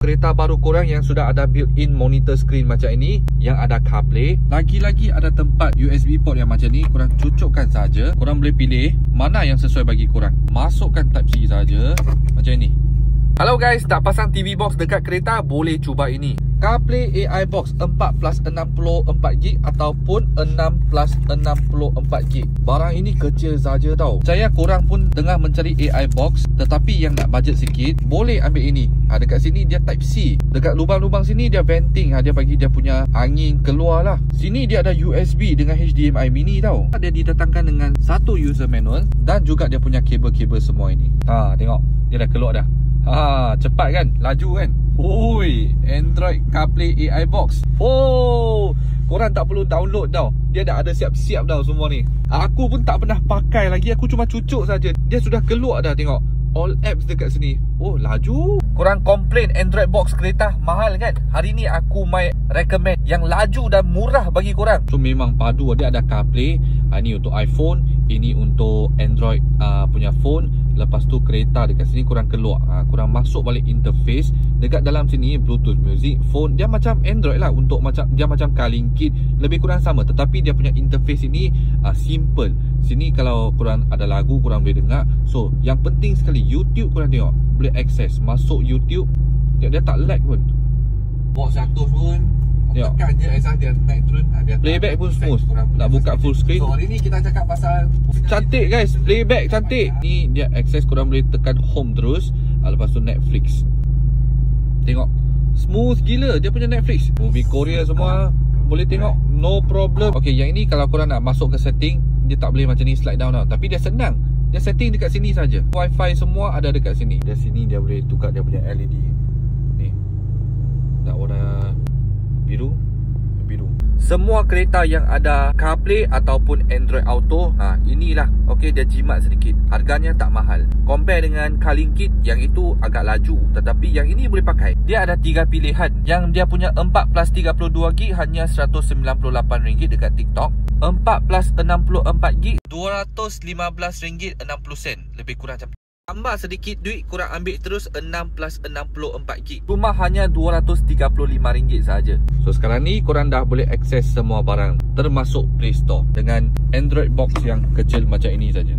kereta baru korang yang sudah ada built-in monitor screen macam ini, yang ada CarPlay, lagi-lagi ada tempat USB port yang macam ni. Korang cucukkan saja. Korang boleh pilih mana yang sesuai bagi korang. Masukkan Type-C saja macam ini. Halo guys, tak pasang TV box dekat kereta? Boleh cuba ini. CarPlay AI Box 4+64GB ataupun 6+64GB. Barang ini kecil saja tau. Saya korang pun tengah mencari AI Box, tetapi yang nak budget sikit, boleh ambil ini. Dekat sini dia Type-C. Dekat lubang-lubang sini dia venting. Dia bagi dia punya angin keluar lah. Sini dia ada USB dengan HDMI mini tau. Dia didatangkan dengan satu user manual dan juga dia punya kabel-kabel semua ini. Tengok, dia dah keluar dah. Cepat kan? Laju kan? Oi, Android CarPlay AI Box. Korang tak perlu download tau. Dia dah ada siap-siap dah semua ni. Aku pun tak pernah pakai lagi. Aku cuma cucuk saja. Dia sudah keluar dah, tengok. All apps dekat sini. Laju. Korang komplain Android box kereta mahal kan? Hari ni aku recommend yang laju dan murah bagi korang. So memang padu. Dia ada CarPlay. Ini untuk iPhone, ini untuk Android punya phone. Lepas tu kereta dekat sini korang keluar. Korang masuk balik interface. Dekat dalam sini Bluetooth music, phone. Dia macam Android lah. Dia macam Calling Kit. Lebih kurang sama. Tetapi dia punya interface ini simple. Sini kalau korang ada lagu korang boleh dengar. So yang penting sekali, YouTube korang tengok, boleh akses. Masuk YouTube, dia tak lag pun. Box 100 pun tekan je asal dia naik turun. Playback pun smooth. Tak buka full screen. So hari ni kita cakap pasal cantik guys, playback cantik. Ni dia akses, korang boleh tekan home terus. Lepas tu Netflix. Tengok, smooth gila dia punya Netflix. Movie Korea semua boleh tengok, no problem. Okay, yang ini kalau korang nak masuk ke setting, dia tak boleh macam ni slide down tau. Tapi dia senang. Dia setting dekat sini saja. Wi-Fi semua ada dekat sini. Dari sini dia boleh tukar dia punya LED. Ni. Nak warna biru. Semua kereta yang ada CarPlay ataupun Android Auto, inilah. Okey, dia jimat sedikit. Harganya tak mahal. Compare dengan Calling Kit yang itu agak laju, tetapi yang ini boleh pakai. Dia ada 3 pilihan. Yang dia punya 4+32GB hanya RM198 dekat TikTok. 4+64GB RM215.60. Lebih kurang macam. Tambah sedikit duit, korang ambil terus 6+64GB. Cuma hanya RM235 saja. So sekarang ni korang dah boleh akses semua barang, termasuk Play Store, dengan Android box yang kecil macam ini saja.